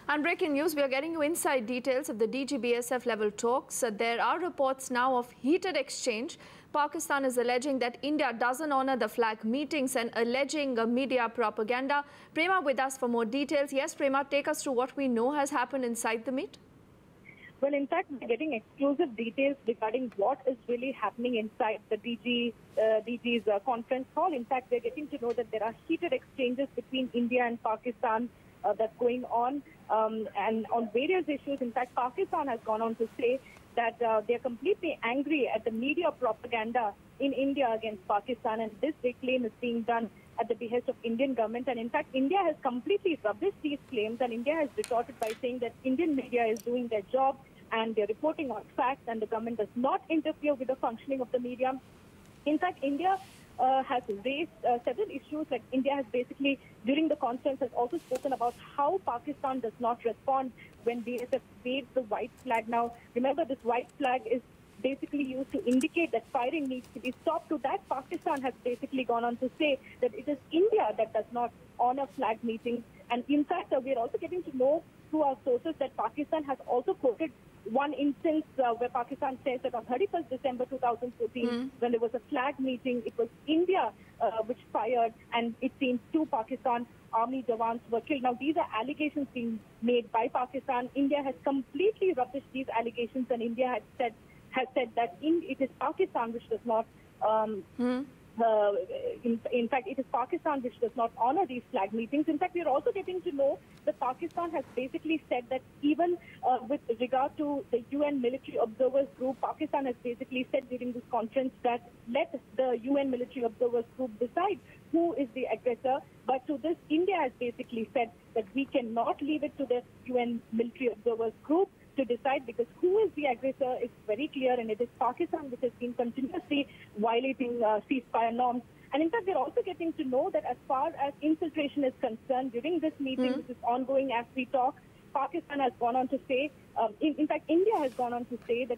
And breaking news, we are getting you inside details of the BSF level talks. There are reports now of heated exchange. Pakistan is alleging that India doesn't honor the flag meetings and alleging media propaganda. Prema with us for more details. Yes, Prema, take us through what we know has happened inside the meet. Well, in fact, we're getting exclusive details regarding what is really happening inside the DG's conference hall. In fact, we're getting to know that there are heated exchanges between India and Pakistan that's going on, and on various issues. In fact, Pakistan has gone on to say that they're completely angry at the media propaganda in India against Pakistan, and this big claim is being done at the behest of Indian government. And in fact, India has completely rubbished these claims, and India has retorted by saying that Indian media is doing their job and they're reporting on facts, and the government does not interfere with the functioning of the media. In fact, India has raised several issues. Like India has basically, during the conference, has also spoken about how Pakistan does not respond when BSF waves the white flag. Now, remember, this white flag is basically used to indicate that firing needs to be stopped. To that, Pakistan has basically gone on to say that it is India that does not honor flag meetings. And in fact, we are also getting to know through our sources that Pakistan has also quoted one instance where Pakistan says that on 31st December 2014, when there was a flag meeting, it was India which fired, and it seems 2 Pakistan army jawans were killed. Now, these are allegations being made by Pakistan. India has completely rubbished these allegations, and India has said that it is Pakistan which does not in fact, it is Pakistan which does not honor these flag meetings. In fact, we are also getting to know that Pakistan has basically said that even with regard to the UN military observers group, Pakistan has basically said during this conference that let the UN military observers group decide who is the aggressor. But to this, India has basically said that we cannot leave it to the UN military observers group to decide, because who is the aggressor is very clear, and it is Pakistan which has been continuously violating ceasefire norms. And in fact, we're also getting to know that as far as infiltration is concerned, during this meeting, which is ongoing as we talk, Pakistan has gone on to say, in fact, India has gone on to say that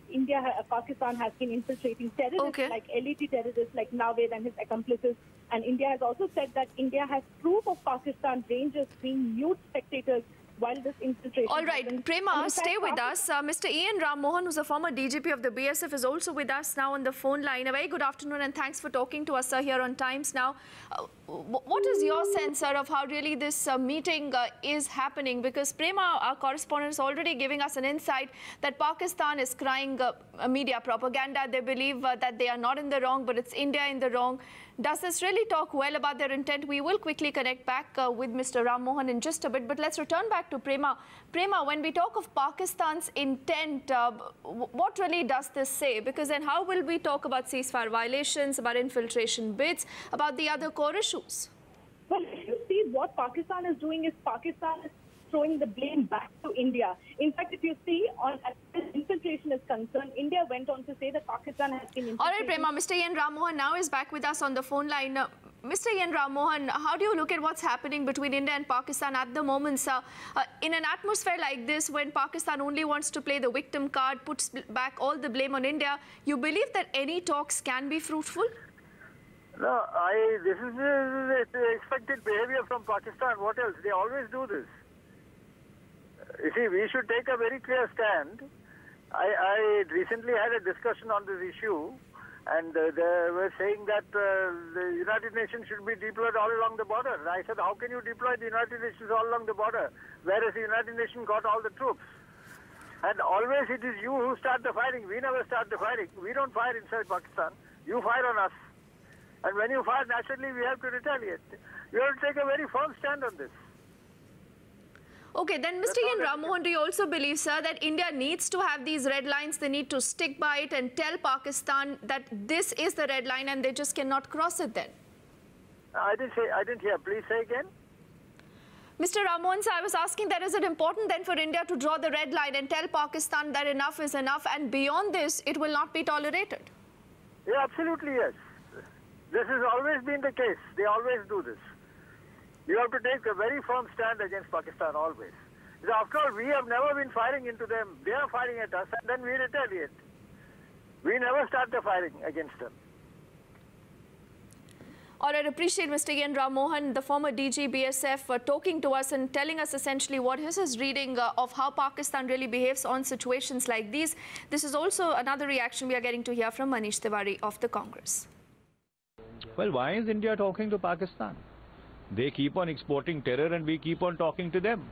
Pakistan has been infiltrating terrorists like elite terrorists like Nawaz and his accomplices. And India has also said that India has proof of Pakistan rangers being mute spectators while this infiltration All right, happens. Prema, stay with us. Mr. Ian Ram Mohan, who's a former DGP of the BSF, is also with us now on the phone line. A very good afternoon, and thanks for talking to us, sir, here on Times Now. What is your sense, sir, of how really this meeting is happening? Because Prema, our correspondent, is already giving us an insight that Pakistan is crying media propaganda. They believe that they are not in the wrong, but it's India in the wrong. Does this really talk well about their intent? We will quickly connect back with Mr. Ram Mohan in just a bit, but let's return back to Prema. Prema, when we talk of Pakistan's intent, what really does this say? Because then how will we talk about ceasefire violations, about infiltration bids, about the other core issues? Well, you see, what Pakistan is doing is Pakistan is throwing the blame back to India. In fact, if you see, as infiltration is concerned, India went on to say that Pakistan has been infiltrating. All right, Prema, Mr. Ian Ram Mohan now is back with us on the phone line. Mr. Ian Ram Mohan, how do you look at what's happening between India and Pakistan at the moment, sir? In an atmosphere like this, when Pakistan only wants to play the victim card, puts back all the blame on India, you believe that any talks can be fruitful? No, this is the expected behavior from Pakistan. What else? They always do this. You see, we should take a very clear stand. I recently had a discussion on this issue, and they were saying that the United Nations should be deployed all along the border. And I said, how can you deploy the United Nations all along the border, whereas the United Nations got all the troops? And always it is you who start the fighting. We never start the fighting. We don't fire inside Pakistan. You fire on us. And when you fire, naturally we have to retaliate. You have to take a very firm stand on this. Okay, then Mr. Ian Ram Mohan, do you also believe, sir, that India needs to have these red lines? They need to stick by it and tell Pakistan that this is the red line and they just cannot cross it then? I didn't hear. Please say again. Mr. Ram Mohan, sir, I was asking that is it important then for India to draw the red line and tell Pakistan that enough is enough and beyond this, it will not be tolerated? Yeah, absolutely, yes. This has always been the case. They always do this. You have to take a very firm stand against Pakistan, always. After all, we have never been firing into them. They are firing at us, and then we retaliate. We never start the firing against them. All right, appreciate Mr. Ian Ram Mohan, the former DG BSF, talking to us and telling us essentially what is his reading of how Pakistan really behaves on situations like these. This is also another reaction we are getting to hear from Manish Tiwari of the Congress. Well, why is India talking to Pakistan? They keep on exporting terror and we keep on talking to them.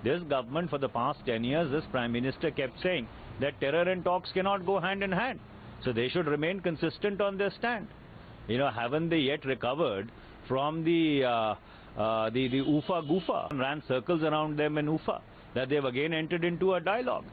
This government for the past 10 years, this Prime Minister kept saying that terror and talks cannot go hand in hand. So they should remain consistent on their stand. You know, haven't they yet recovered from the UFA Gufa, ran circles around them in UFA, that they've again entered into a dialogue?